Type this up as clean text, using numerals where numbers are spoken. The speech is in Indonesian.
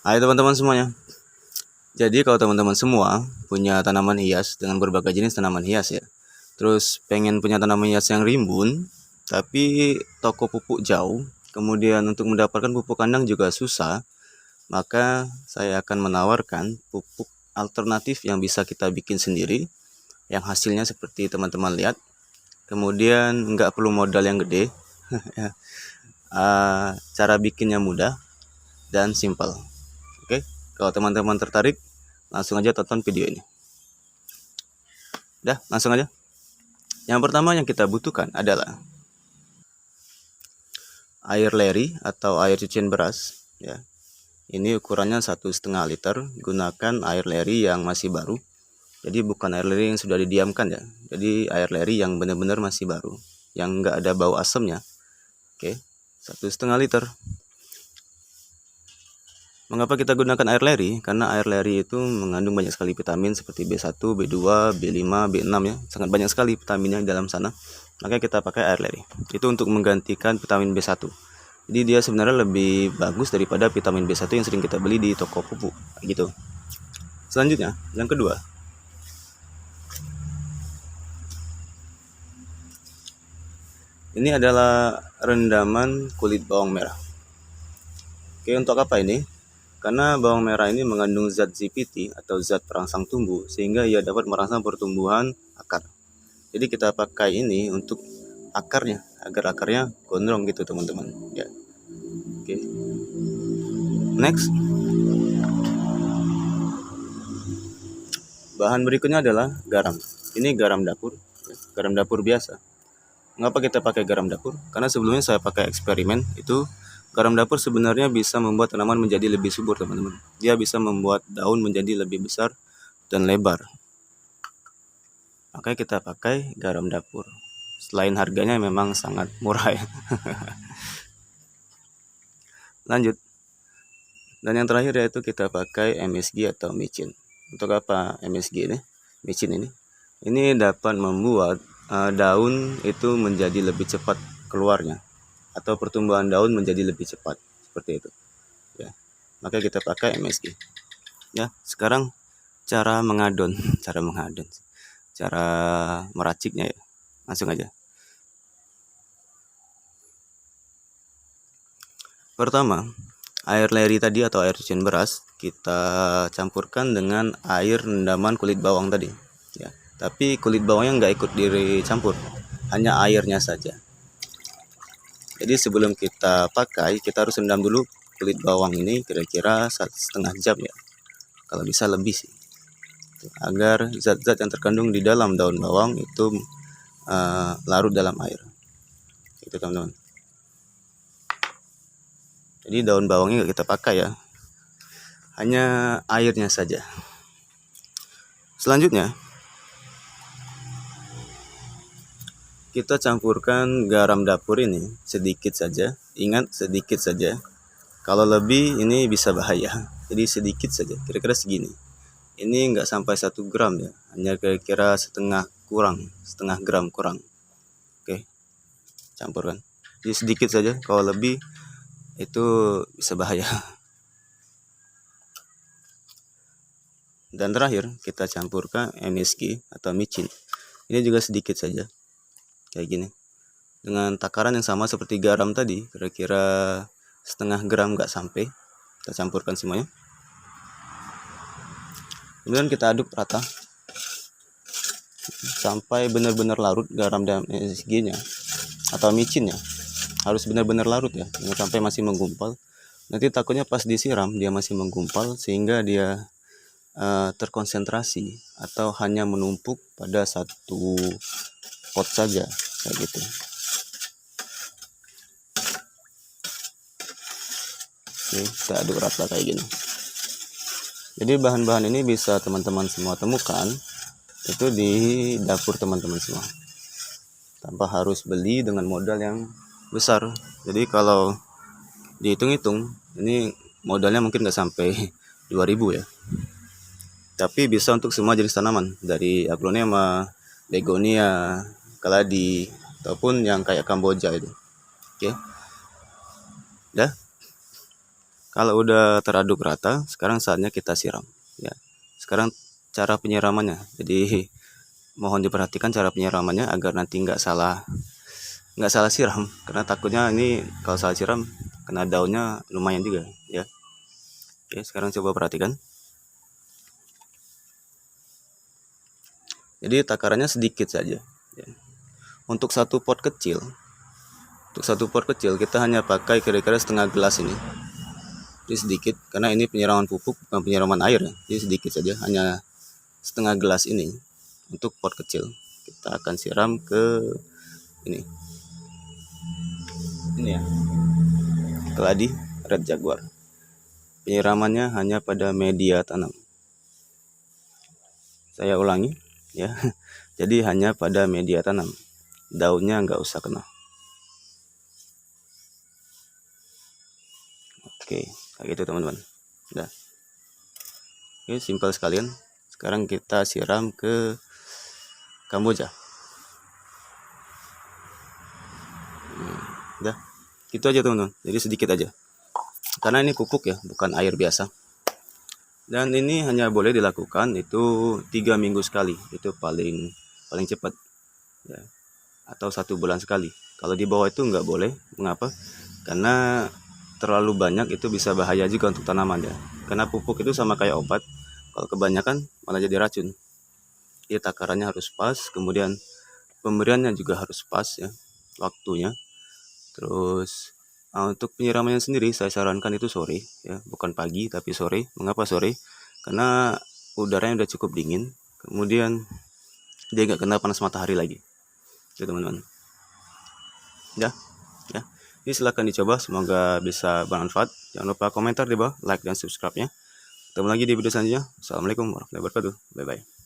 Hai teman-teman semuanya. Jadi kalau teman-teman semua punya tanaman hias dengan berbagai jenis tanaman hias ya, terus pengen punya tanaman hias yang rimbun, tapi toko pupuk jauh, kemudian untuk mendapatkan pupuk kandang juga susah, maka saya akan menawarkan pupuk alternatif yang bisa kita bikin sendiri, yang hasilnya seperti teman-teman lihat. Kemudian nggak perlu modal yang gede, cara bikinnya mudah dan simple. Oke, kalau teman-teman tertarik, langsung aja tonton video ini. Dah, langsung aja. Yang pertama yang kita butuhkan adalah air leri atau air cucian beras. Ya, ini ukurannya 1,5 liter. Gunakan air leri yang masih baru. Jadi bukan air leri yang sudah didiamkan ya. Jadi air leri yang benar-benar masih baru, yang nggak ada bau asamnya. Oke, 1,5 liter. Mengapa kita gunakan air leri? Karena air leri itu mengandung banyak sekali vitamin seperti B1, B2, B5, B6 ya. Sangat banyak sekali vitaminnya di dalam sana. Maka kita pakai air leri. Itu untuk menggantikan vitamin B1. Jadi dia sebenarnya lebih bagus daripada vitamin B1 yang sering kita beli di toko pupuk gitu. Selanjutnya, yang kedua. Ini adalah rendaman kulit bawang merah. Oke, untuk apa ini? Karena bawang merah ini mengandung zat ZPT atau zat perangsang tumbuh, sehingga ia dapat merangsang pertumbuhan akar. Jadi kita pakai ini untuk akarnya, agar akarnya gondrong gitu teman-teman. Ya, oke. Next, bahan berikutnya adalah garam. Ini garam dapur, garam dapur biasa. Mengapa kita pakai garam dapur? Karena sebelumnya saya pakai eksperimen itu. Garam dapur sebenarnya bisa membuat tanaman menjadi lebih subur teman-teman. Dia bisa membuat daun menjadi lebih besar dan lebar. Makanya kita pakai garam dapur. Selain harganya memang sangat murah ya. Lanjut. Dan yang terakhir yaitu kita pakai MSG atau micin. Untuk apa MSG ini? Micin ini. Ini dapat membuat daun itu menjadi lebih cepat keluarnya, atau pertumbuhan daun menjadi lebih cepat, seperti itu ya. Maka kita pakai MSG ya. Sekarang cara mengadon cara meraciknya ya, langsung aja. Pertama, air leri tadi atau air cucian beras kita campurkan dengan air rendaman kulit bawang tadi ya, tapi kulit bawangnya nggak ikut dicampur, hanya airnya saja. Jadi sebelum kita pakai, kita harus rendam dulu kulit bawang ini kira-kira 1,5 jam ya. Kalau bisa lebih sih. Agar zat-zat yang terkandung di dalam daun bawang itu larut dalam air. Itu teman-teman. Jadi daun bawangnya nggak kita pakai ya. Hanya airnya saja. Selanjutnya, kita campurkan garam dapur ini sedikit saja. Ingat, sedikit saja. Kalau lebih ini bisa bahaya. Jadi sedikit saja, kira-kira segini. Ini enggak sampai 1 gram ya, hanya kira-kira setengah gram kurang. Oke, campurkan. Jadi sedikit saja, kalau lebih itu bisa bahaya. Dan terakhir kita campurkan MSG atau micin. Ini juga sedikit saja, kayak gini. Dengan takaran yang sama seperti garam tadi, kira-kira setengah gram nggak sampai. Kita campurkan semuanya. Kemudian kita aduk rata sampai benar-benar larut garam dan MSG-nya atau micinnya. Harus benar-benar larut ya, jangan sampai masih menggumpal. Nanti takutnya pas disiram dia masih menggumpal sehingga dia terkonsentrasi atau hanya menumpuk pada satu pot saja, kayak gitu. Oke, kita aduk rata kayak gini. Jadi bahan-bahan ini bisa teman-teman semua temukan itu di dapur teman-teman semua, tanpa harus beli dengan modal yang besar. Jadi kalau dihitung-hitung ini modalnya mungkin nggak sampai 2000 ya, tapi bisa untuk semua jenis tanaman dari aglonema, begonia, kaladi, ataupun yang kayak Kamboja itu. Oke, dah. Kalau udah teraduk rata, sekarang saatnya kita siram. Ya, sekarang cara penyiramannya. Jadi mohon diperhatikan cara penyiramannya agar nanti nggak salah siram, karena takutnya ini kalau salah siram kena daunnya lumayan juga ya. Oke, sekarang coba perhatikan. Jadi takarannya sedikit saja ya. Untuk satu pot kecil kita hanya pakai kira-kira setengah gelas ini. Jadi sedikit, karena ini penyiraman pupuk bukan penyiraman air ya. Jadi sedikit saja, hanya setengah gelas ini. Untuk pot kecil kita akan siram ke ini ya, keladi Red Jaguar. Penyiramannya hanya pada media tanam. Saya ulangi ya. Jadi hanya pada media tanam, daunnya nggak usah kena. Oke, kayak gitu teman-teman. Udah. Oke, simpel sekalian. Sekarang kita siram ke kamboja. Udah. Gitu aja teman-teman. Jadi sedikit aja. Karena ini pupuk ya, bukan air biasa. Dan ini hanya boleh dilakukan itu 3 minggu sekali. Itu paling cepat ya. Atau 1 bulan sekali. Kalau di bawah itu nggak boleh. Mengapa? Karena terlalu banyak itu bisa bahaya juga untuk tanaman ya. Karena pupuk itu sama kayak obat. Kalau kebanyakan malah jadi racun. Jadi takarannya harus pas, kemudian pemberiannya juga harus pas ya, waktunya. Terus untuk penyiramannya sendiri saya sarankan itu sore ya, bukan pagi tapi sore. Mengapa sore? Karena udaranya udah cukup dingin, kemudian dia nggak kena panas matahari lagi. Ya teman-teman. Ya. Ini silahkan dicoba, semoga bisa bermanfaat. Jangan lupa komentar di bawah, like dan subscribe-nya. Ketemu lagi di video selanjutnya. Assalamualaikum warahmatullahi wabarakatuh. Bye bye.